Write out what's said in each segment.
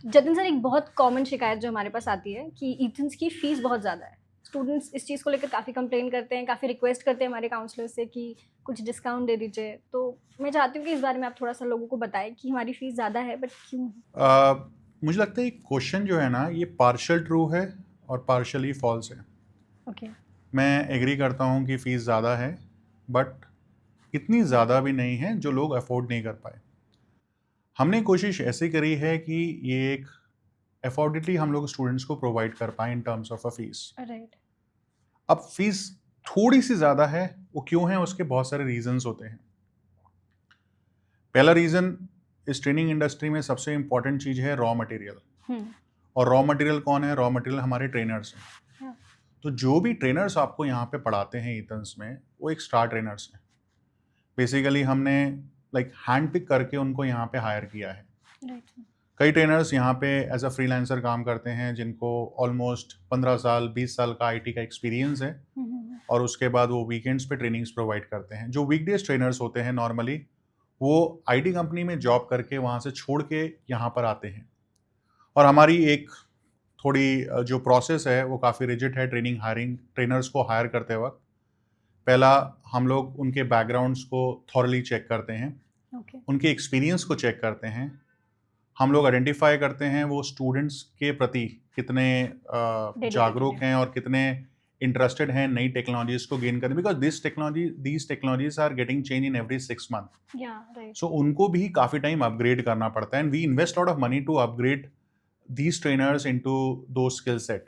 Jatin sir, एक बहुत common शिकायत जो हमारे पास आती है कि ईथन्स की फ़ीस बहुत ज़्यादा है। स्टूडेंट्स इस चीज़ को लेकर काफ़ी कंप्लेन करते हैं, काफ़ी रिक्वेस्ट करते हैं हमारे काउंसलर से कि कुछ डिस्काउंट दे दीजिए। तो मैं चाहती हूँ कि इस बारे में आप थोड़ा-सा लोगों को बताएँ कि हमारी फ़ीस ज़्यादा है, बट क्यों? मुझे लगता है ये क्वेश्चन जो है ना, ये पार्शियल ट्रू है और पार्शियली फॉल्स है। ओके। मैं एग्री करता हूँ कि फ़ीस ज़्यादा है, बट इतनी ज़्यादा भी नहीं है जो लोग अफोर्ड नहीं कर पाए। हमने कोशिश ऐसी करी है कि ये एक अफोर्डेबली हम लोग स्टूडेंट्स को प्रोवाइड कर पाएँ in terms of a fees. Right. अब फ़ीस थोड़ी-सी ज़्यादा है, वो क्यों है उसके बहुत सारे रीज़न्स होते हैं। पहला रीज़न, इस ट्रेनिंग इंडस्ट्री में सबसे इम्पोर्टेंट चीज़ है रॉ मटेरियल। हुँ। और रॉ मटेरियल कौन है? रॉ मटेरियल हमारे ट्रेनर्स हैं। हाँ। तो जो भी ट्रेनर्स आपको यहाँ पे पढ़ाते हैं ईथन्स में, वो एक स्टार ट्रेनर्स हैं। बेसिकली हमने हैंड पिक करके उनको यहाँ पे हायर किया है। Right sir. कई ट्रेनर्स यहाँ पे एज अ फ्रीलांसर काम करते हैं, जिनको ऑलमोस्ट 15 साल 20 साल का आईटी का एक्सपीरियंस है, हुँ, हुँ, हुँ। और उसके बाद वो वीकेंड्स पे ट्रेनिंग्स प्रोवाइड करते हैं। जो वीकडेज ट्रेनर्स होते हैं नॉर्मली, वो आईटी कंपनी में जॉब करके वहाँ से छोड़ के यहाँ पर आते हैं। और हमारी एक थोड़ी जो प्रोसेस है वो काफ़ी रिजिड है ट्रेनिंग हायरिंग ट्रेनर्स को हायर करते वक्त। पहला, हम लोग उनके बैकग्राउंड्स को थॉरली चेक करते हैं, ओके। उनके एक्सपीरियंस को चेक करते हैं। हम लोग आइडेंटिफाई करते हैं वो स्टूडेंट्स के प्रति कितने डेडिकेटेड जागरूक है। हैं और कितने इंटरेस्टेड हैं नई टेक्नोलॉजीज को गेन करने, because these technologies are getting change in every 6 month. या राइट। सो उनको भी काफ़ी टाइम अपग्रेड करना पड़ता है, and we invest lot of money to upgrade these trainers into those skill set।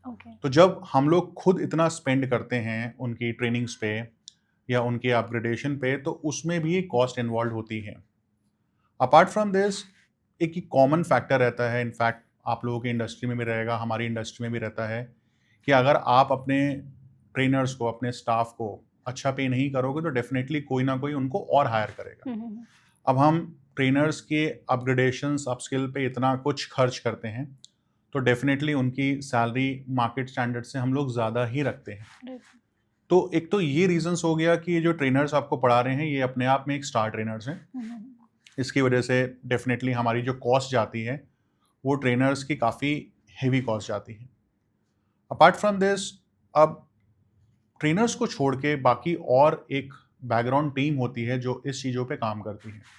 Okay. तो जब हम लोग खुद इतना स्पेंड करते हैं उनकी ट्रेनिंग्स पे या उनके अपग्रेडेशन पे, तो उसमें भी कॉस्ट इन्वॉल्व होती है। अपार्ट फ्रॉम दिस, एक ही कॉमन फैक्टर रहता है, इनफैक्ट आप लोगों की इंडस्ट्री में भी रहेगा, हमारी इंडस्ट्री में भी रहता है, कि अगर आप अपने ट्रेनर्स को, अपने स्टाफ को अच्छा पे नहीं करोगे, तो डेफिनेटली कोई ना कोई उनको और हायर करेगा। हुँ, हुँ, हुँ। अब हम ट्रेनर्स के अपग्रेडेशंस अपस्किल पे इतना कुछ खर्च करते हैं, तो डेफिनेटली उनकी सैलरी मार्केट स्टैंडर्ड से हम लोग ज़्यादा ही रखते हैं। राइट। तो एक तो ये रीजंस हो गया कि ये जो ट्रेनर्स आपको पढ़ा रहे हैं, ये अपने आप में एक स्टार ट्रेनर्स हैं। हुँ, हुँ, हुँ। इसकी वजह से डेफिनेटली हमारी जो कॉस्ट जाती है, वो ट्रेनर्स की काफ़ी हेवी कॉस्ट जाती है। अपार्ट फ्रॉम दिस, अब ट्रेनर्स को छोड़ के बाकी और एक बैकग्राउंड टीम होती है जो इस चीज़ों पे काम करती है।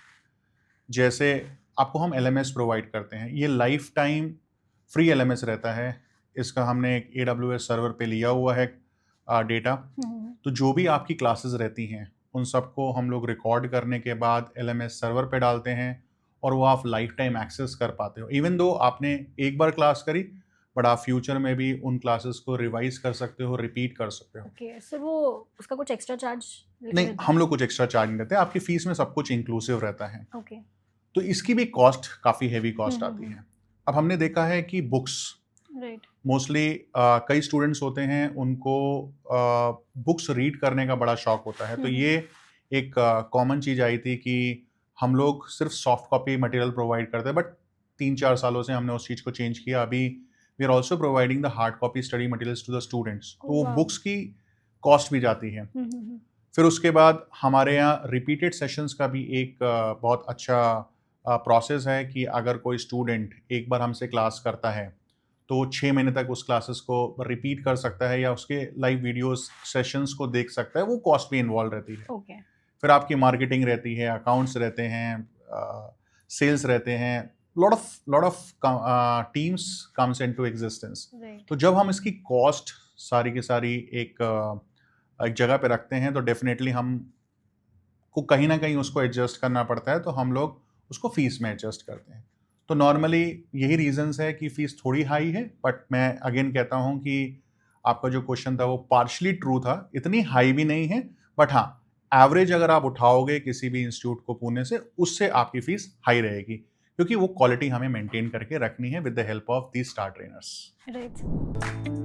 जैसे आपको हम एलएमएस प्रोवाइड करते हैं, ये लाइफ टाइम फ्री एलएमएस रहता है। इसका हमने एक AWS सर्वर पे लिया हुआ है डेटा। हुँ, हुँ, हुँ। तो जो भी आपकी क्लासेस रहती हैं, उन सबको हम लोग रिकॉर्ड करने के बाद एलएमएस सर्वर पे डालते हैं, और वो आप लाइफ टाइम एक्सेस कर पाते हो। इवन दो आपने एक बार क्लास करी, बट आप फ्यूचर में भी उन क्लासेस को रिवाइज कर सकते हो, रिपीट कर सकते हो। ओके, सर वो उसका कुछ एक्स्ट्रा चार्ज लेते नहीं, रहते हम हैं? लोग कुछ एक्स्ट्रा चार्ज नहीं देते, आपकी फीस में सब कुछ इंक्लूसिव रहता है। ओके। तो इसकी भी कॉस्ट काफ़ी हेवी हुँ, कॉस्ट हुँ, आती हुँ। है। अब हमने देखा है कि बुक्स राइट। मोस्टली कई स्टूडेंट्स होते हैं, उनको बुक्स रीड करने का बड़ा शौक होता है। हुँ, तो हुँ। ये एक कॉमन चीज़ आई थी कि हम लोग सिर्फ सॉफ्ट कॉपी मटेरियल प्रोवाइड करते हैं, बट 3-4 सालों से हमने उस चीज़ को चेंज किया। अभी we are also providing the hard copy study materials to the students, तो ओह वो वाओ! बुक्स की कॉस्ट भी जाती है। हुँ, हुँ, हुँ। फिर उसके बाद हमारे यहाँ रिपीटेड सेशंस का भी एक बहुत अच्छा प्रोसेस है कि अगर कोई स्टूडेंट एक बार हमसे क्लास करता है, तो वो 6 महीने तक उस क्लासेस को रिपीट कर सकता है या उसके लाइव वीडियोस सेशंस को देख सकता है। वो कॉस्ट भी इन्वॉल्व रहती है। ओके। फिर आपकी मार्केटिंग रहती है, अकाउंट्स रहते हैं, सेल्स रहते हैं, lot of teams comes into existence. Right. तो जब हम इसकी कॉस्ट सारी की सारी एक जगह पे रखते हैं, तो डेफिनेटली हम को कहीं ना कहीं उसको एडजस्ट करना पड़ता है, तो हम लोग उसको फीस में एडजस्ट करते हैं। तो नॉर्मली यही रीजंस है कि फीस थोड़ी हाई है, बट मैं अगेन कहता हूँ कि आपका जो क्वेश्चन था वो पार्शली ट्रू था, इतनी हाई भी नहीं है, बट हाँ, एवरेज अगर आप उठाओगे किसी भी इंस्टीट्यूट को पुणे से, उससे आपकी फीस हाई रहेगी, क्योंकि वो क्वालिटी हमें मेंटेन करके रखनी है with the help of the star trainers. Right.